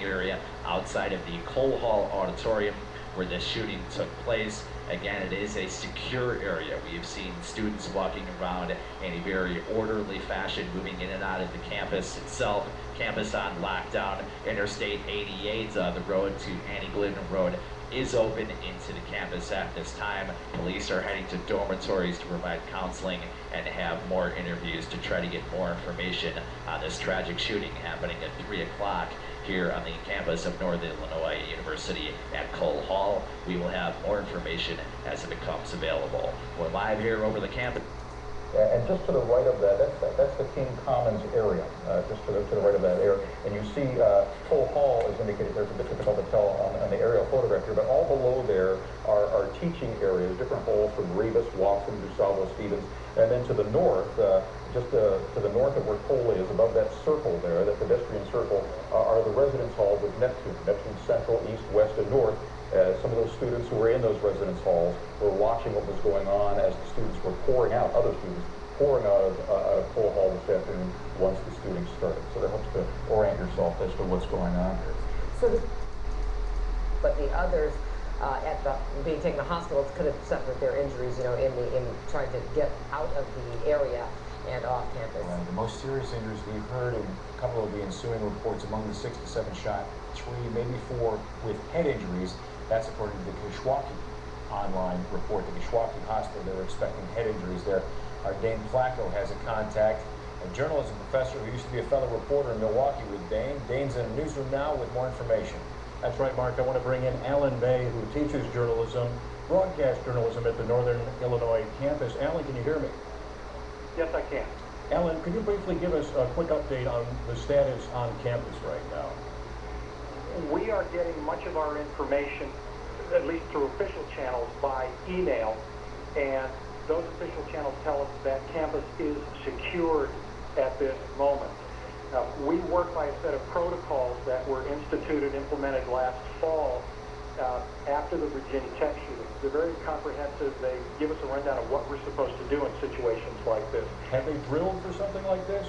area outside of the Cole Hall Auditorium where this shooting took place. Again, it is a secure area. We've seen students walking around in a very orderly fashion, moving in and out of the campus itself. Campus on lockdown. Interstate 88, the road to Annie Glidden Road, is open into the campus at this time. Police are heading to dormitories to provide counseling and have more interviews to try to get more information on this tragic shooting happening at 3 o'clock here on the campus of Northern Illinois University at Cole Hall. We will have more information as it becomes available. We're live here over the campus. And just to the right of that, that's the King Commons area, just to the right of that area. And you see Cole Hall is indicated there. It's a bit difficult to tell on the aerial photograph here, but all below there are teaching areas, different halls from Rebus, Watson, DuSalvo, Stevens. And then to the north, just to the north of where Cole is, above that circle there, that pedestrian circle, are the residence halls of Neptune Central, East, West, and North. Some of those students who were in those residence halls were watching what was going on as the students were pouring out, other students pouring out of Cole Hall this afternoon once the shooting started. So that helps to orient yourself as to what's going on here. So, but the others being taken to hospitals could have suffered their injuries, you know, in trying to get out of the area and off campus. Right. The most serious injuries we've heard in a couple of the ensuing reports, among the 6 to 7 shot, 3, maybe 4 with head injuries. That's according to the Kishwaukee online report. The Kishwaukee Hospital, they were expecting head injuries there. Our Dane Flacco has a contact, a journalism professor who used to be a fellow reporter in Milwaukee with Dane. Dane's in the newsroom now with more information. That's right, Mark. I want to bring in Alan Bay, who teaches journalism, broadcast journalism at the Northern Illinois campus. Alan, can you hear me? Yes, I can. Alan, could you briefly give us a quick update on the status on campus right now? We are getting much of our information, at least through official channels, by email, and those official channels tell us that campus is secured at this moment. We work by a set of protocols that were implemented last fall after the Virginia Tech shooting. They're very comprehensive. They give us a rundown of what we're supposed to do in situations like this. Have they drilled for something like this?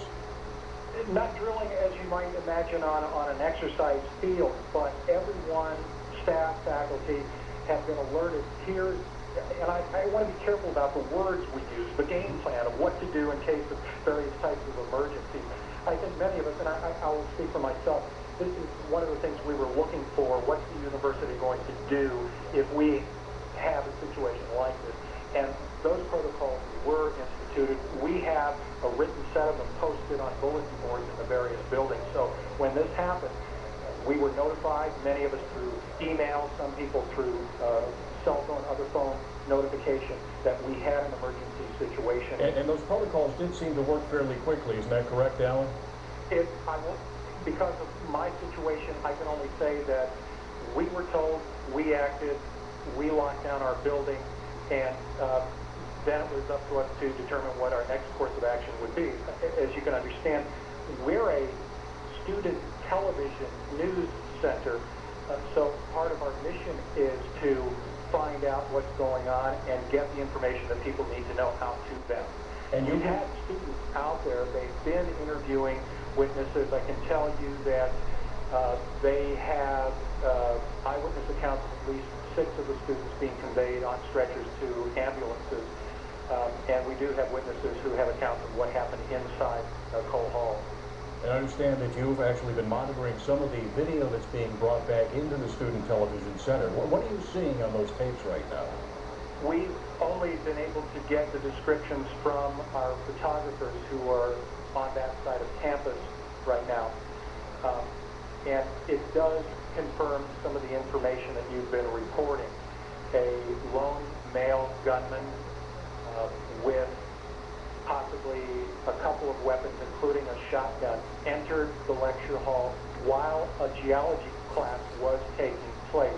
Not drilling as you might imagine on an exercise field, but everyone, staff, faculty, have been alerted here. And I want to be careful about the words we use, the game plan of what to do in case of various types of emergencies. I think many of us, and I will speak for myself, this is one of the things we were looking for. What's the university going to do if we have a situation like this? And those protocols were instituted. We have a written set of them posted on bulletin boards in the various buildings. So when this happened, we were notified, many of us through email, some people through cell phone, other phone notification, that we had an emergency situation. And those protocols did seem to work fairly quickly. Isn't that correct, Alan? Because of my situation, I can only say that we were told, we acted, we locked down our building, and then it was up to us to determine what our next course of action would be. As you can understand, we're a student television news center, so part of our mission is to find out what's going on and get the information that people need to know out to them. And you've had students out there, they've been interviewing witnesses. I can tell you that they have eyewitness accounts of at least 6 of the students being conveyed on stretchers to ambulances. And we do have witnesses who have accounts of what happened inside Cole Hall. And I understand that you've actually been monitoring some of the video that's being brought back into the Student Television Center. What are you seeing on those tapes right now? We've only been able to get the descriptions from our photographers who are on that side of campus right now. And it does confirm some of the information that you've been reporting. A lone male gunman with possibly a couple of weapons, including a shotgun, entered the lecture hall while a geology class was taking place.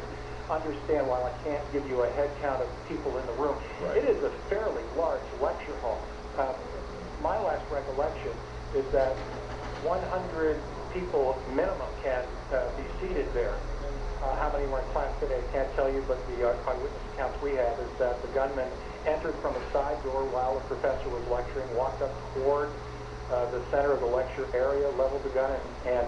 Understand, while I can't give you a head count of people in the room, It is a fairly large lecture hall. My last recollection is that 100 people minimum can be seated there. How many were in class today, I can't tell you, but the eyewitness accounts we have is that the gunman entered from a side door while the professor was lecturing, walked up toward the center of the lecture area, leveled the gun, and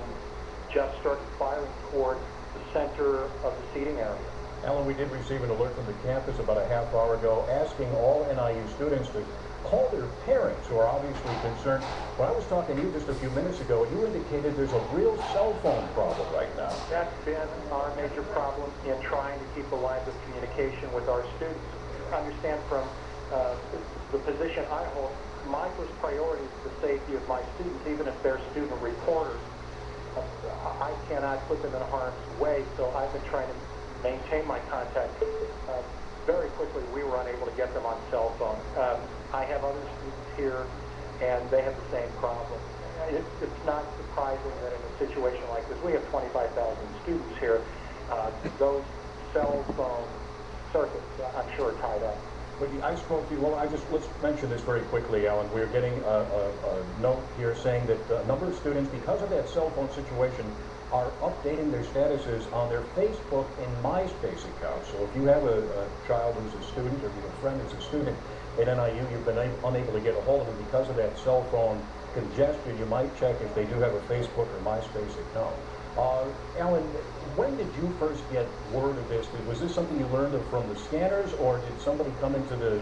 just started firing toward the center of the seating area. Alan, we did receive an alert from the campus about a half hour ago asking all NIU students to call their parents, who are obviously concerned. When I was talking to you just a few minutes ago, you indicated there's a real cell phone problem right now. That's been our major problem in trying to keep the lines of communication with our students. Understand from the position I hold, my first priority is the safety of my students, even if they're student reporters. I cannot put them in harm's way, so I've been trying to maintain my contact. Very quickly, we were unable to get them on cell phone. I have other students here, and they have the same problem. It's not surprising that in a situation like this, we have 25,000 students here. Those cell phone circuits, I'm sure, are tied up. But I spoke to you, well, let's mention this very quickly, Alan. We're getting a note here saying that a number of students, because of that cell phone situation, are updating their statuses on their Facebook and MySpace accounts. So if you have a child who's a student, or you have a friend who's a student at NIU, you've been unable to get a hold of them because of that cell phone congestion, you might check if they do have a Facebook or MySpace account. Alan, when did you first get word of this? Was this something you learned from the scanners, or did somebody come into the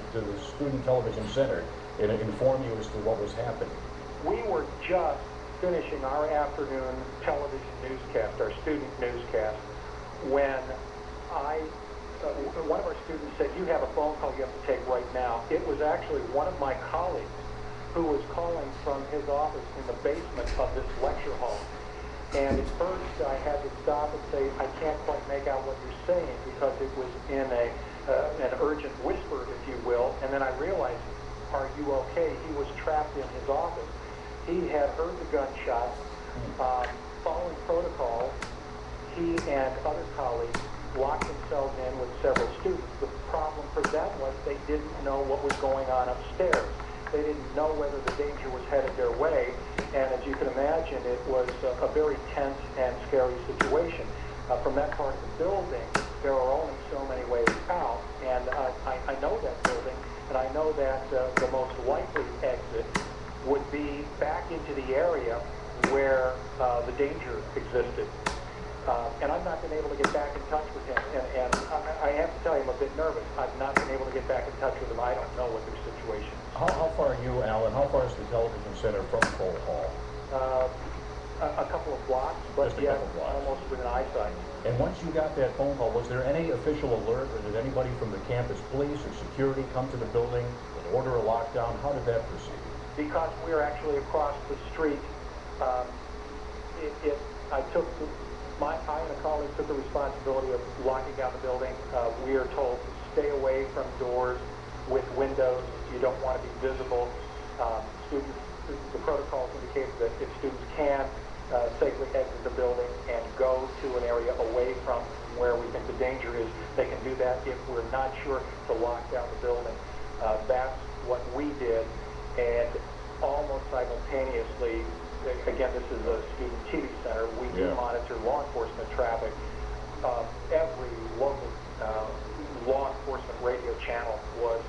Student Television Center and inform you as to what was happening? We were just finishing our afternoon television newscast, our student newscast, when one of our students said, "You have a phone call you have to take right now." It was actually one of my colleagues who was calling from his office in the basement of this lecture hall. And at first I had to stop and say, I can't quite make out what you're saying, because it was in an urgent whisper, if you will. And then I realized, are you okay? He was trapped in his office. He had heard the gunshots. Following protocol, he and other colleagues locked themselves in with several students. The problem for them was they didn't know what was going on upstairs. They didn't know whether the danger was headed their way, and as you can imagine, it was a very tense and scary situation. From that part of the building, there are only so many ways out, and I know that building, and I know that the most likely exit would be back into the area where the danger existed. And I've not been able to get back in touch with him, and I have to tell you, I'm a bit nervous. I've not been able to get back in touch with him. I don't know what their situation is. How far are you, Alan? How far is the television center from Cole Hall? A couple of blocks, but Just a yet couple blocks. almost within eyesight. And once you got that phone call, was there any official alert, or did anybody from the campus police or security come to the building and order a lockdown? How did that proceed? Because we're actually across the street, I and a colleague took the responsibility of locking down the building. We are told to stay away from doors with windows. You don't want to be visible. The protocols indicate that if students can safely exit the building and go to an area away from where we think the danger is, they can do that. If we're not sure to lock down the building, that's what we did. And almost simultaneously, again, this is a student TV center, we do monitor law enforcement traffic. Every local law enforcement radio channel was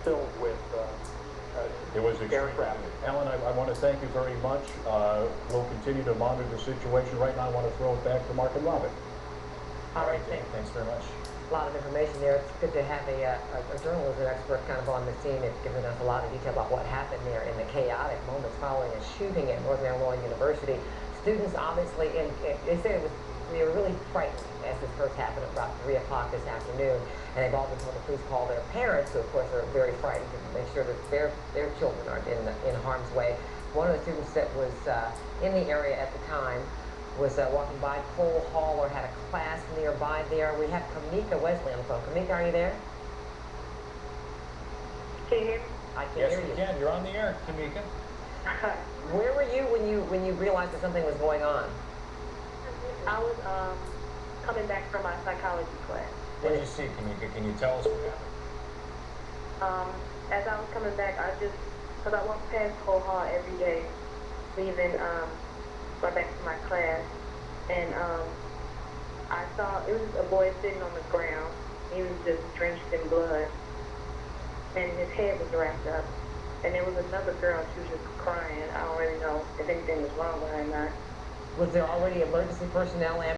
filled with air traffic. Alan, I want to thank you very much. We'll continue to monitor the situation. Right now, I want to throw it back to Mark and Robin. All right, Thanks very much. a lot of information there. It's good to have a journalism expert kind of on the scene. It's given us a lot of detail about what happened there in the chaotic moments following a shooting at Northern Illinois University. Students obviously, they say they were really frightened as this first happened at about 3 o'clock this afternoon, and they've all been told to please call their parents, who of course are very frightened, to make sure that their children aren't in harm's way. One of the students that was in the area at the time was walking by Cole Hall, or had a class nearby there. We have Kamika Wesley on the phone. Kamika, are you there? Can you hear me? I can Yes, hear we you. can. You're on the air, Kamika. Where were you when you realized that something was going on? I was coming back from my psychology class. What did you see, Kamika? Can you tell us what happened? As I was coming back, because I walk past Cole Hall every day, leaving right back to my class, and I saw it was a boy sitting on the ground. He was just drenched in blood, and his head was wrapped up. And there was another girl. She was just crying. I don't really know if anything was wrong with her or not. Was there already emergency personnel